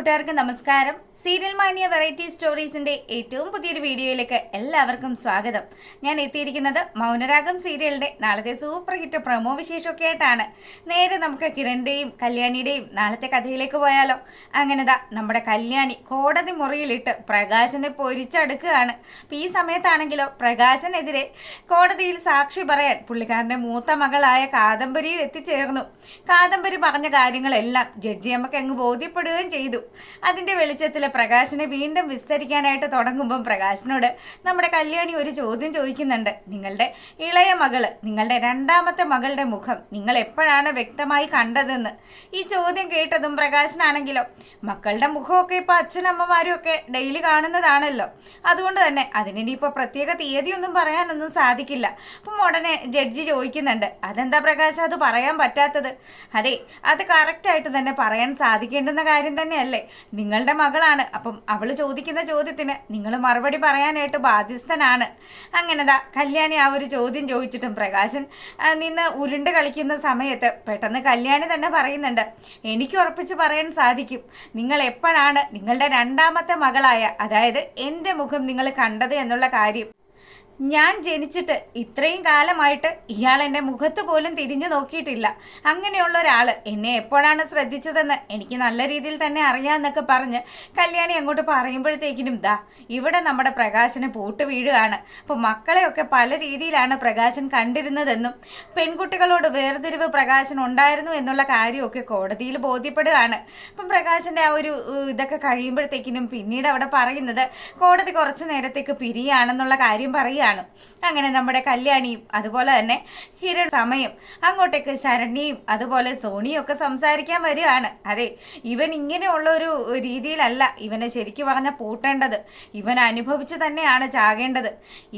കൂട്ടുകാർക്ക് നമസ്കാരം. Serial മാനിയ variety സ്റ്റോറീസിന്റെ ഏറ്റവും പുതിയൊരു വീഡിയോയിലേക്ക് എല്ലാവർക്കും സ്വാഗതം. ഞാൻ എത്തിയിരിക്കുന്നത് മൗനരാഗം സീരിയലിന്റെ നാളത്തെ സൂപ്പർ ഹിറ്റ് പ്രൊമോ വിശേഷമൊക്കെ ആയിട്ടാണ്. നേരെ നമുക്ക് കിരണിന്റെയും കല്യാണിയുടെയും നാളത്തെ കഥയിലേക്ക് പോയാലോ? അങ്ങനെതാ നമ്മുടെ കല്യാണി കോടതി മുറിയിലിട്ട് പ്രകാശനെ പൊരിച്ചടുക്കുകയാണ്. അപ്പം ഈ സമയത്താണെങ്കിലോ പ്രകാശനെതിരെ കോടതിയിൽ സാക്ഷി പറയാൻ പുള്ളിക്കാരന്റെ മൂത്ത മകളായ കാദംബരിയും എത്തിച്ചേർന്നു. കാദംബരി പറഞ്ഞ കാര്യങ്ങളെല്ലാം ജഡ്ജിയമ്മക്ക് അങ്ങ് ബോധ്യപ്പെടുകയും ചെയ്തു. അതിന്റെ വെളിച്ചത്തിൽ പ്രകാശനെ വീണ്ടും വിസ്തരിക്കാനായിട്ട് തുടങ്ങുമ്പം പ്രകാശനോട് നമ്മുടെ കല്യാണി ഒരു ചോദ്യം ചോദിക്കുന്നുണ്ട്. നിങ്ങളുടെ ഇളയ മകള്, നിങ്ങളുടെ രണ്ടാമത്തെ മകളുടെ മുഖം നിങ്ങൾ എപ്പോഴാണ് വ്യക്തമായി കണ്ടതെന്ന്. ഈ ചോദ്യം കേട്ടതും പ്രകാശനാണെങ്കിലോ മക്കളുടെ മുഖമൊക്കെ ഇപ്പൊ അച്ഛനമ്മമാരും ഒക്കെ ഡെയിലി കാണുന്നതാണല്ലോ, അതുകൊണ്ട് തന്നെ അതിനിപ്പോൾ പ്രത്യേക തീയതിയൊന്നും പറയാനൊന്നും സാധിക്കില്ല. അപ്പം ഉടനെ ജഡ്ജി ചോദിക്കുന്നുണ്ട്, അതെന്താ പ്രകാശ് അത് പറയാൻ പറ്റാത്തത്? അതെ, അത് കറക്റ്റായിട്ട് തന്നെ പറയാൻ സാധിക്കേണ്ടുന്ന കാര്യം തന്നെയല്ലേ. നിങ്ങളുടെ മകളാണ്, അപ്പം അവള് ചോദിക്കുന്ന ചോദ്യത്തിന് നിങ്ങൾ മറുപടി പറയാനായിട്ട് ബാധ്യസ്ഥനാണ്. അങ്ങനെതാ കല്യാണി ആ ഒരു ചോദ്യം ചോദിച്ചിട്ടും പ്രകാശൻ നിന്ന് ഉരുണ്ട് കളിക്കുന്ന സമയത്ത് പെട്ടെന്ന് കല്യാണി തന്നെ പറയുന്നുണ്ട്, എനിക്ക് ഉറപ്പിച്ച് പറയാൻ സാധിക്കും, നിങ്ങൾ എപ്പോഴാണ് നിങ്ങളുടെ രണ്ടാമത്തെ മകളായ, അതായത് എൻ്റെ മുഖം നിങ്ങൾ കണ്ടത് എന്നുള്ള കാര്യം. ഞാൻ ജനിച്ചിട്ട് ഇത്രയും കാലമായിട്ട് ഇയാൾ എൻ്റെ മുഖത്ത് പോലും തിരിഞ്ഞു നോക്കിയിട്ടില്ല. അങ്ങനെയുള്ള ഒരാൾ എന്നെ എപ്പോഴാണ് ശ്രദ്ധിച്ചതെന്ന് എനിക്ക് നല്ല രീതിയിൽ തന്നെ അറിയാമെന്നൊക്കെ പറഞ്ഞ് കല്യാണി അങ്ങോട്ട് പറയുമ്പോഴത്തേക്കിനും ദാ ഇവിടെ നമ്മുടെ പ്രകാശന് പൂട്ട് വീഴുകയാണ്. അപ്പോൾ മക്കളെയൊക്കെ പല രീതിയിലാണ് പ്രകാശൻ കണ്ടിരുന്നതെന്നും പെൺകുട്ടികളോട് വേർതിരിവ് പ്രകാശൻ ഉണ്ടായിരുന്നു എന്നുള്ള കാര്യമൊക്കെ കോടതിയിൽ ബോധ്യപ്പെടുകയാണ്. അപ്പം പ്രകാശൻ്റെ ആ ഒരു ഇതൊക്കെ കഴിയുമ്പോഴത്തേക്കിനും പിന്നീട് അവിടെ പറയുന്നത് കോടതി കുറച്ചു നേരത്തേക്ക് പിരിയാണെന്നുള്ള കാര്യം പറയുകയാണ്. അങ്ങനെ നമ്മുടെ കല്യാണിയും അതുപോലെ തന്നെ കിരൺ സമയം അങ്ങോട്ടേക്ക് ശരണ്യയും അതുപോലെ സോണിയും ഒക്കെ സംസാരിക്കാൻ വരികയാണ്. അതെ, ഇവൻ ഇങ്ങനെയുള്ള ഒരു രീതിയിലല്ല ഇവനെ ശരിക്കും പറഞ്ഞാൽ പൂട്ടേണ്ടത്, ഇവൻ അനുഭവിച്ചു തന്നെയാണ് ചാകേണ്ടത്.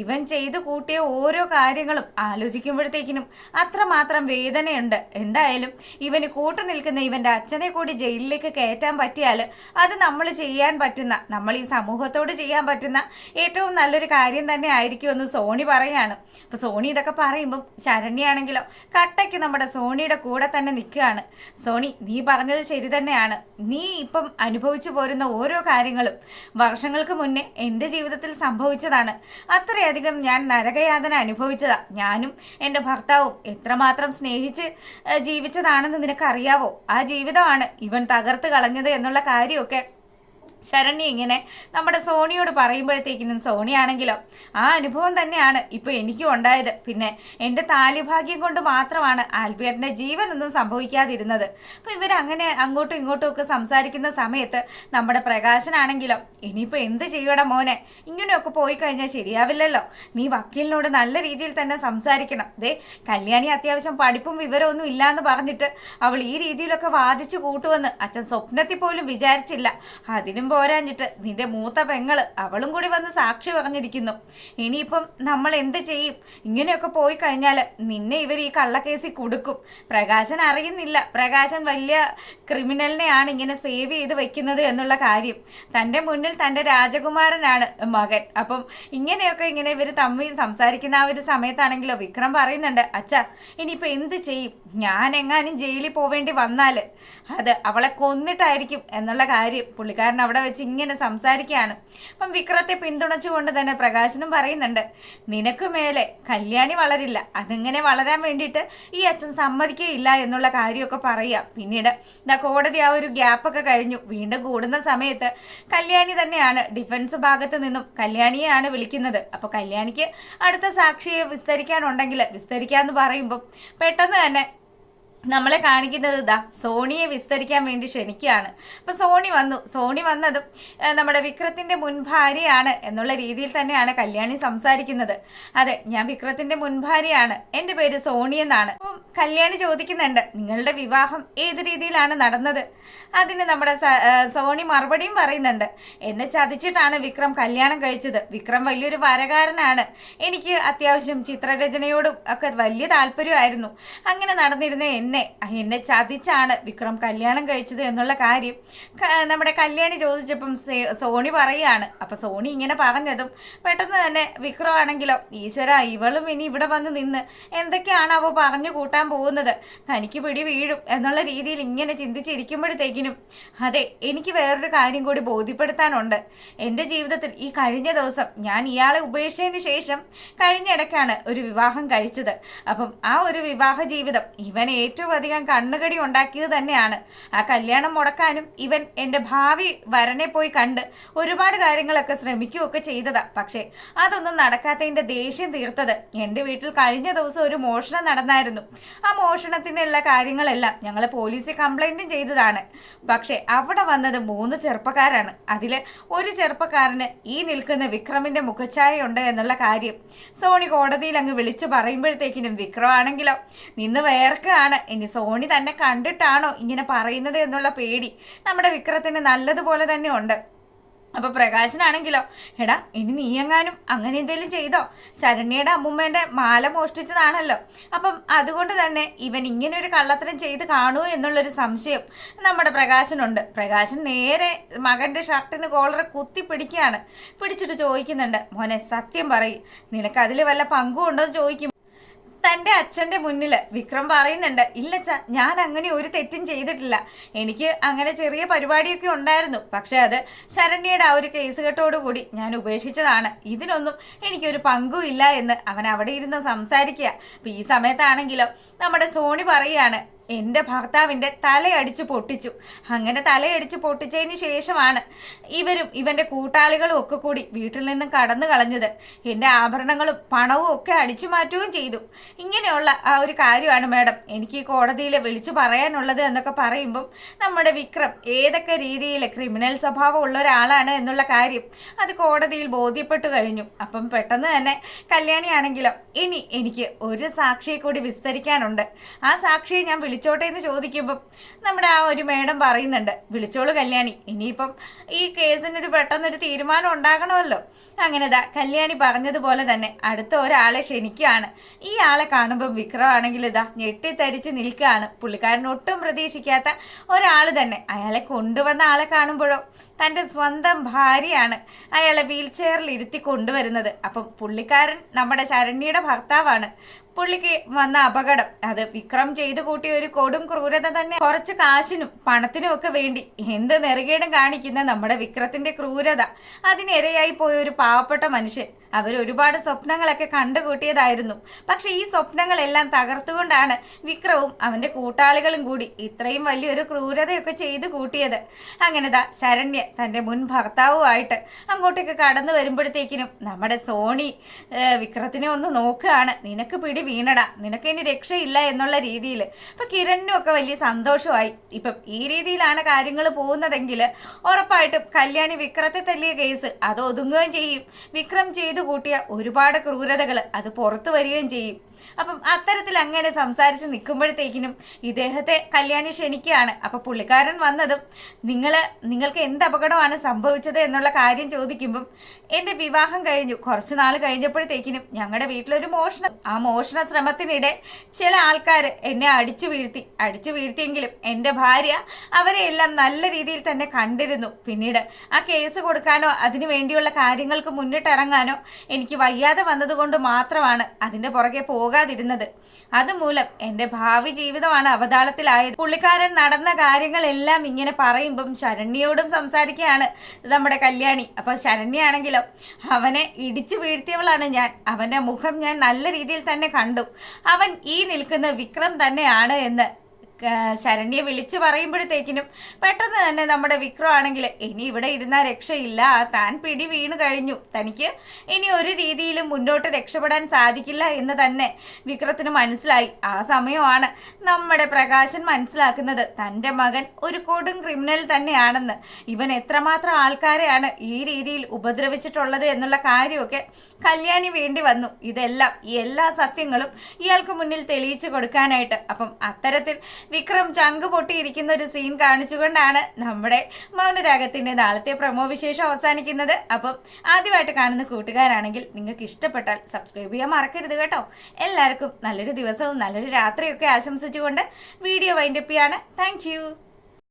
ഇവൻ ചെയ്തു കൂട്ടിയ ഓരോ കാര്യങ്ങളും ആലോചിക്കുമ്പോഴത്തേക്കിനും അത്രമാത്രം വേദനയുണ്ട്. എന്തായാലും ഇവന് കൂട്ടു നിൽക്കുന്ന ഇവന്റെ അച്ഛനെ കൂടി ജയിലിലേക്ക് കയറ്റാൻ പറ്റിയാൽ അത് നമ്മൾ ചെയ്യാൻ പറ്റുന്ന, നമ്മൾ ഈ സമൂഹത്തോട് ചെയ്യാൻ പറ്റുന്ന ഏറ്റവും നല്ലൊരു കാര്യം തന്നെ ആയിരിക്കുമെന്ന് സോണി പറയാണ്. അപ്പൊ സോണി ഇതൊക്കെ പറയുമ്പം ശരണ്യാണെങ്കിലോ കട്ടയ്ക്ക് നമ്മുടെ സോണിയുടെ കൂടെ തന്നെ നിൽക്കുകയാണ്. സോണി, നീ പറഞ്ഞത് ശരി തന്നെയാണ്. നീ ഇപ്പം അനുഭവിച്ചു പോരുന്ന ഓരോ കാര്യങ്ങളും വർഷങ്ങൾക്ക് മുന്നേ എൻ്റെ ജീവിതത്തിൽ സംഭവിച്ചതാണ്. അത്രയധികം ഞാൻ നരകയാതന അനുഭവിച്ചതാ. ഞാനും എൻ്റെ ഭർത്താവും എത്രമാത്രം സ്നേഹിച്ച് ജീവിച്ചതാണെന്ന് നിനക്കറിയാവോ? ആ ജീവിതമാണ് ഇവൻ തകർത്ത് കളഞ്ഞത് എന്നുള്ള കാര്യമൊക്കെ ശരണ്യ ഇങ്ങനെ നമ്മുടെ സോണിയോട് പറയുമ്പോഴത്തേക്കിനും സോണിയാണെങ്കിലോ ആ അനുഭവം തന്നെയാണ് ഇപ്പോൾ എനിക്കും ഉണ്ടായത്. പിന്നെ എൻ്റെ താലിഭാഗ്യം കൊണ്ട് മാത്രമാണ് ആൽബിയേട്ടൻ്റെ ജീവനൊന്നും സംഭവിക്കാതിരുന്നത്. അപ്പോൾ ഇവരങ്ങനെ അങ്ങോട്ടും ഇങ്ങോട്ടും ഒക്കെ സംസാരിക്കുന്ന സമയത്ത് നമ്മുടെ പ്രകാശനാണെങ്കിലോ ഇനിയിപ്പോൾ എന്ത് ചെയ്യണം മോനെ, ഇങ്ങനെയൊക്കെ പോയി കഴിഞ്ഞാൽ ശരിയാവില്ലല്ലോ, നീ വക്കീലിനോട് നല്ല രീതിയിൽ തന്നെ സംസാരിക്കണം. ദേ കല്യാണി അത്യാവശ്യം പഠിപ്പും വിവരമൊന്നും ഇല്ലയെന്ന് പറഞ്ഞിട്ട് അവൾ ഈ രീതിയിലൊക്കെ വാദിച്ചു കൂട്ടുമെന്ന് അച്ഛൻ സ്വപ്നത്തിൽ പോലും വിചാരിച്ചില്ല. അതിനും പോരാഞ്ഞിട്ട് നിന്റെ മൂത്ത പെങ്ങള് അവളും കൂടി വന്ന് സാക്ഷി പറഞ്ഞിരിക്കുന്നു. ഇനിയിപ്പം നമ്മൾ എന്ത് ചെയ്യും? ഇങ്ങനെയൊക്കെ പോയി കഴിഞ്ഞാൽ നിന്നെ ഇവർ ഈ കള്ളക്കേസിൽ കൊടുക്കും. പ്രകാശൻ അറിയുന്നില്ല പ്രകാശൻ വലിയ ക്രിമിനലിനെയാണ് ഇങ്ങനെ സേവ് ചെയ്ത് വെക്കുന്നത് എന്നുള്ള കാര്യം. തൻ്റെ മുന്നിൽ തൻ്റെ രാജകുമാരനാണ് മകൻ. അപ്പം ഇങ്ങനെയൊക്കെ ഇങ്ങനെ ഇവർ തമ്മിൽ സംസാരിക്കുന്ന ആ ഒരു സമയത്താണെങ്കിലോ വിക്രം പറയുന്നുണ്ട്, അച്ഛാ ഇനിയിപ്പോൾ എന്ത് ചെയ്യും? ഞാൻ എങ്ങാനും ജയിലിൽ പോവേണ്ടി വന്നാൽ അത് അവളെ കൊന്നിട്ടായിരിക്കും എന്നുള്ള കാര്യം പുള്ളിക്കാരൻ അവിടെ വെച്ച് ഇങ്ങനെ സംസാരിക്കുകയാണ്. അപ്പം വിക്രത്തെ പിന്തുണച്ചുകൊണ്ട് തന്നെ പ്രകാശനും പറയുന്നുണ്ട്, നിനക്ക് മേലെ കല്യാണി വളരില്ല, അതിങ്ങനെ വളരാൻ വേണ്ടിയിട്ട് ഈ അച്ഛൻ സമ്മതിക്കുകയില്ല എന്നുള്ള കാര്യമൊക്കെ പറയുക. പിന്നീട് കോടതി ആ ഒരു ഗ്യാപ്പൊക്കെ കഴിഞ്ഞു വീണ്ടും കൂടുന്ന സമയത്ത് കല്യാണി തന്നെയാണ് ഡിഫൻസ് ഭാഗത്ത് നിന്നും കല്യാണിയെയാണ് വിളിക്കുന്നത്. അപ്പോൾ കല്യാണിക്ക് അടുത്ത സാക്ഷിയെ വിസ്തരിക്കാനുണ്ടെങ്കിൽ വിസ്തരിക്കാമെന്ന് പറയുമ്പം പെട്ടെന്ന് തന്നെ നമ്മളെ കാണിക്കുന്നത് ഇതാ സോണിയെ വിസ്തരിക്കാൻ വേണ്ടി ക്ഷണിക്കുകയാണ്. അപ്പം സോണി വന്നതും നമ്മുടെ വിക്രത്തിൻ്റെ മുൻ ഭാര്യയാണ് എന്നുള്ള രീതിയിൽ തന്നെയാണ് കല്യാണി സംസാരിക്കുന്നത്. അതെ, ഞാൻ വിക്രത്തിൻ്റെ മുൻ ഭാര്യയാണ്, എൻ്റെ പേര് സോണി എന്നാണ്. അപ്പം കല്യാണി ചോദിക്കുന്നുണ്ട്, നിങ്ങളുടെ വിവാഹം ഏത് രീതിയിലാണ് നടന്നത്? അതിന് നമ്മുടെ സോണി മറുപടിയും പറയുന്നുണ്ട്, എന്നെ ചതിച്ചിട്ടാണ് വിക്രം കല്യാണം കഴിച്ചത്. വിക്രം വലിയൊരു വരകാരനാണ്, എനിക്ക് അത്യാവശ്യം ചിത്രരചനയോടും ഒക്കെ വലിയ താല്പര്യമായിരുന്നു. അങ്ങനെ നടന്നിരുന്ന എന്നെ എന്നെ ചതിച്ചാണ് വിക്രം കല്യാണം കഴിച്ചത് എന്നുള്ള കാര്യം നമ്മുടെ കല്യാണി ചോദിച്ചപ്പം സോണി പറയുകയാണ്. അപ്പം സോണി ഇങ്ങനെ പറഞ്ഞതും പെട്ടെന്ന് തന്നെ വിക്രം ആണെങ്കിലോ, ഈശ്വര, ഇവളും ഇനി ഇവിടെ വന്ന് നിന്ന് എന്തൊക്കെയാണ് അവ പറഞ്ഞു കൂട്ടാൻ പോകുന്നത്, തനിക്ക് പിടി വീഴും എന്നുള്ള രീതിയിൽ ഇങ്ങനെ ചിന്തിച്ചിരിക്കുമ്പോഴത്തേക്കിനും അതെ, എനിക്ക് വേറൊരു കാര്യം കൂടി ബോധ്യപ്പെടുത്താനുണ്ട്. എൻ്റെ ജീവിതത്തിൽ ഈ കഴിഞ്ഞ ദിവസം ഞാൻ ഇയാളെ ഉപേക്ഷിച്ചതിന് ശേഷം കഴിഞ്ഞിടയ്ക്കാണ് ഒരു വിവാഹം കഴിച്ചത്. അപ്പം ആ ഒരു വിവാഹ ജീവിതം ഇവൻ ഏറ്റവും അധികം കണ്ണുകടി ഉണ്ടാക്കിയത് തന്നെയാണ്. ആ കല്യാണം മുടക്കാനും ഇവൻ എൻ്റെ ഭാവി വരനെ പോയി കണ്ട് ഒരുപാട് കാര്യങ്ങളൊക്കെ ശ്രമിക്കുകയൊക്കെ ചെയ്തതാ. പക്ഷേ അതൊന്നും നടക്കാത്തതിൻ്റെ ദേഷ്യം തീർത്തത് എൻ്റെ വീട്ടിൽ കഴിഞ്ഞ ദിവസം ഒരു മോഷണം നടന്നായിരുന്നു. ആ മോഷണത്തിനുള്ള കാര്യങ്ങളെല്ലാം ഞങ്ങൾ പോലീസിൽ കംപ്ലൈൻറ്റും ചെയ്തതാണ്. പക്ഷേ അവിടെ വന്നത് 3 ചെറുപ്പക്കാരാണ്. അതിൽ ഒരു ചെറുപ്പക്കാരന് ഈ നിൽക്കുന്ന വിക്രമിൻ്റെ മുഖഛായ ഉണ്ട് എന്നുള്ള കാര്യം സോണി കോടതിയിൽ അങ്ങ് വിളിച്ചു പറയുമ്പോഴത്തേക്കിനും വിക്രം ആണെങ്കിലോ നിന്ന് വേർക്കാണ്. ഇനി സോണി തന്നെ കണ്ടിട്ടാണോ ഇങ്ങനെ പറയുന്നത് എന്നുള്ള പേടി നമ്മുടെ വിക്രത്തിന് നല്ലതുപോലെ തന്നെ ഉണ്ട്. അപ്പോൾ പ്രകാശനാണെങ്കിലോ, എടാ, ഇനി നീ എങ്ങാനും അങ്ങനെ എന്തെങ്കിലും ചെയ്തോ? ശരണ്യയുടെ അമ്മൂമ്മേൻ്റെ മാല മോഷ്ടിച്ചതാണല്ലോ. അപ്പം അതുകൊണ്ട് തന്നെ ഇവൻ ഇങ്ങനെ ഒരു കള്ളത്തരം ചെയ്ത് കാണുമോ എന്നുള്ളൊരു സംശയം നമ്മുടെ പ്രകാശനുണ്ട്. പ്രകാശൻ നേരെ മകൻ്റെ ഷർട്ടിന് കോളർ കുത്തി പിടിക്കുകയാണ്. പിടിച്ചിട്ട് ചോദിക്കുന്നുണ്ട്, മോനെ സത്യം പറയും, നിനക്കതിൽ വല്ല പങ്കും ഉണ്ടോ എന്ന് ചോദിക്കും. തൻ്റെ അച്ഛൻ്റെ മുന്നിൽ വിക്രം പറയുന്നുണ്ട്, ഇല്ലച്ച, ഞാൻ അങ്ങനെ ഒരു തെറ്റും ചെയ്തിട്ടില്ല. എനിക്ക് അങ്ങനെ ചെറിയ പരിപാടിയൊക്കെ ഉണ്ടായിരുന്നു. പക്ഷെ അത് ശരണ്യയുടെ ആ ഒരു കേസ് കെട്ടോടുകൂടി ഞാൻ ഉപേക്ഷിച്ചതാണ്. ഇതിനൊന്നും എനിക്കൊരു പങ്കും ഇല്ല എന്ന് അവൻ അവിടെ ഇരുന്ന് സംസാരിക്കുക. അപ്പം ഈ സമയത്താണെങ്കിലോ നമ്മുടെ സോണി പറയുകയാണ്, എൻ്റെ ഭർത്താവിൻ്റെ തലയടിച്ച് പൊട്ടിച്ചു. അങ്ങനെ തലയടിച്ച് പൊട്ടിച്ചതിന് ശേഷമാണ് ഇവരും ഇവൻ്റെ കൂട്ടാളികളും ഒക്കെ കൂടി വീട്ടിൽ നിന്നും കടന്നു കളഞ്ഞത്. എൻ്റെ ആഭരണങ്ങളും പണവും ഒക്കെ അടിച്ചു മാറ്റുകയും ചെയ്തു. ഇങ്ങനെയുള്ള ആ ഒരു കാര്യമാണ് മാഡം എനിക്ക് ഈ കോടതിയിൽ വിളിച്ചു പറയാനുള്ളത് എന്നൊക്കെ പറയുമ്പം നമ്മുടെ വിക്രം ഏതൊക്കെ രീതിയിൽ ക്രിമിനൽ സ്വഭാവം ഉള്ള ഒരാളാണ് എന്നുള്ള കാര്യം അത് കോടതിയിൽ ബോധ്യപ്പെട്ടു കഴിഞ്ഞു. അപ്പം പെട്ടെന്ന് തന്നെ കല്യാണിയാണെങ്കിലോ, ഇനി എനിക്ക് ഒരു സാക്ഷിയെ കൂടി വിസ്തരിക്കാനുണ്ട്. ആ സാക്ഷിയെ ഞാൻ വിളിച്ചോട്ടെ എന്ന് ചോദിക്കുമ്പം നമ്മുടെ ആ ഒരു മേഡം പറയുന്നുണ്ട്, വിളിച്ചോളൂ കല്യാണി, ഇനിയിപ്പം ഈ കേസിനൊരു പെട്ടെന്നൊരു തീരുമാനം ഉണ്ടാകണമല്ലോ. അങ്ങനെതാ കല്യാണി പറഞ്ഞതുപോലെ തന്നെ അടുത്ത ഒരാളെ ക്ഷണിക്കുകയാണ്. ഈ ആളെ കാണുമ്പോൾ വിക്രം ആണെങ്കിൽ ഇതാ ഞെട്ടിത്തരിച്ച് നിൽക്കുകയാണ്. പുള്ളിക്കാരൻ ഒട്ടും പ്രതീക്ഷിക്കാത്ത ഒരാൾ തന്നെ. അയാളെ കൊണ്ടുവന്ന ആളെ കാണുമ്പോഴോ തൻ്റെ സ്വന്തം ഭാര്യയാണ് അയാളെ വീൽ ചെയറിൽ ഇരുത്തി കൊണ്ടുവരുന്നത്. അപ്പം പുള്ളിക്കാരൻ നമ്മുടെ ശരണ്യയുടെ ഭർത്താവാണ്. പുള്ളിക്ക് വന്ന അപകടം അത് വിക്രം ചെയ്തു കൂട്ടിയ ഒരു കൊടും ക്രൂരത തന്നെ. കുറച്ച് കാശിനും പണത്തിനും ഒക്കെ വേണ്ടി എന്ത് നെറുകേടും കാണിക്കുന്ന നമ്മുടെ വിക്രത്തിന്റെ ക്രൂരത അതിനിരയായി പോയ ഒരു പാവപ്പെട്ട മനുഷ്യൻ. അവർ ഒരുപാട് സ്വപ്നങ്ങളൊക്കെ കണ്ടുകൂട്ടിയതായിരുന്നു. പക്ഷെ ഈ സ്വപ്നങ്ങളെല്ലാം തകർത്തുകൊണ്ടാണ് വിക്രവും അവൻ്റെ കൂട്ടാളികളും കൂടി ഇത്രയും വലിയൊരു ക്രൂരതയൊക്കെ ചെയ്തു കൂട്ടിയത്. അങ്ങനെതാ ശരണ്യ തൻ്റെ മുൻ ഭർത്താവുമായിട്ട് അങ്ങോട്ടേക്ക് കടന്നു വരുമ്പോഴത്തേക്കിനും നമ്മുടെ സോണി വിക്രത്തിനെ ഒന്ന് നോക്കുകയാണ്. നിനക്ക് പിടി വീണടാ, നിനക്ക് ഇനി രക്ഷയില്ല എന്നുള്ള രീതിയിൽ. അപ്പം കിരണിനും ഒക്കെ വലിയ സന്തോഷമായി. ഇപ്പം ഈ രീതിയിലാണ് കാര്യങ്ങൾ പോകുന്നതെങ്കിൽ ഉറപ്പായിട്ടും കല്യാണി വിക്രത്തെ തല്ലിയ കേസ് അത് ഒതുങ്ങുകയും ചെയ്യും. വിക്രം ചെയ്തു കൂട്ടിയ ഒരുപാട് ക്രൂരതകൾ അത് പുറത്തു വരികയും ചെയ്യും. അപ്പം അത്തരത്തിൽ അങ്ങനെ സംസാരിച്ച് നിൽക്കുമ്പോഴത്തേക്കിനും ഇദ്ദേഹത്തെ കല്യാണി ക്ഷണിക്കുകയാണ്. അപ്പം പുള്ളിക്കാരൻ വന്നതും നിങ്ങൾക്ക് എന്ത് അപകടമാണ് സംഭവിച്ചത് എന്നുള്ള കാര്യം ചോദിക്കുമ്പം എൻ്റെ വിവാഹം കഴിഞ്ഞു കുറച്ച് നാൾ കഴിഞ്ഞപ്പോഴത്തേക്കിനും ഞങ്ങളുടെ വീട്ടിലൊരു മോഷണം, ആ മോഷണ ശ്രമത്തിനിടെ ചില ആൾക്കാർ എന്നെ അടിച്ചു വീഴ്ത്തിയെങ്കിലും എൻ്റെ ഭാര്യ അവരെ എല്ലാം നല്ല രീതിയിൽ തന്നെ കണ്ടിരുന്നു. പിന്നീട് ആ കേസ് കൊടുക്കാനോ അതിനു വേണ്ടിയുള്ള കാര്യങ്ങൾക്ക് മുന്നിട്ടിറങ്ങാനോ എനിക്ക് വയ്യാതെ വന്നതുകൊണ്ട് മാത്രമാണ് അതിൻ്റെ പുറകെ പോകാതിരുന്നത്. അതുമൂലം എൻ്റെ ഭാവി ജീവിതമാണ് അവതാളത്തിലായത്. പുള്ളിക്കാരൻ നടന്ന കാര്യങ്ങളെല്ലാം ഇങ്ങനെ പറയുമ്പം ശരണ്യയോടും സംസാരിക്കുകയാണ് നമ്മുടെ കല്യാണി. അപ്പോൾ ശരണ്യാണെങ്കിലോ, അവനെ ഇടിച്ചു വീഴ്ത്തിയവളാണ് ഞാൻ. അവൻ്റെ മുഖം ഞാൻ നല്ല രീതിയിൽ തന്നെ കണ്ടു. അവൻ ഈ നിൽക്കുന്ന വിക്രം തന്നെയാണ് എന്ന് ശരണ്യെ വിളിച്ചു പറയുമ്പോഴത്തേക്കിനും പെട്ടെന്ന് തന്നെ നമ്മുടെ വിക്രം ആണെങ്കിൽ ഇനി ഇവിടെ ഇരുന്നാൽ രക്ഷയില്ല, താൻ പിടി വീണു കഴിഞ്ഞു, തനിക്ക് ഇനി ഒരു രീതിയിലും മുന്നോട്ട് രക്ഷപ്പെടാൻ സാധിക്കില്ല എന്ന് തന്നെ വിക്രത്തിന് മനസ്സിലായി. ആ സമയമാണ് നമ്മുടെ പ്രകാശൻ മനസ്സിലാക്കുന്നത് തൻ്റെ മകൻ ഒരു കൊടും ക്രിമിനൽ തന്നെയാണെന്ന്. ഇവൻ എത്രമാത്രം ആൾക്കാരെയാണ് ഈ രീതിയിൽ ഉപദ്രവിച്ചിട്ടുള്ളത് എന്നുള്ള കാര്യമൊക്കെ കല്യാണി വേണ്ടി വന്നു. ഇതെല്ലാം ഈ എല്ലാ സത്യങ്ങളും ഇയാൾക്ക് മുന്നിൽ തെളിയിച്ചു കൊടുക്കാനായിട്ട്. അപ്പം അത്തരത്തിൽ വിക്രം ചങ്ക് പൊട്ടിയിരിക്കുന്ന ഒരു സീൻ കാണിച്ചുകൊണ്ടാണ് നമ്മുടെ മൗനരാഗത്തിൻ്റെ നാളത്തെ പ്രൊമോ വിശേഷം അവസാനിക്കുന്നത്. അപ്പം ആദ്യമായിട്ട് കാണുന്ന കൂട്ടുകാരാണെങ്കിൽ നിങ്ങൾക്ക് ഇഷ്ടപ്പെട്ടാൽ സബ്സ്ക്രൈബ് ചെയ്യാൻ മറക്കരുത് കേട്ടോ. എല്ലാവർക്കും നല്ലൊരു ദിവസവും നല്ലൊരു രാത്രിയൊക്കെ ആശംസിച്ചുകൊണ്ട് വീഡിയോ വൈൻഡപ്പ് ചെയ്യാണ്. താങ്ക്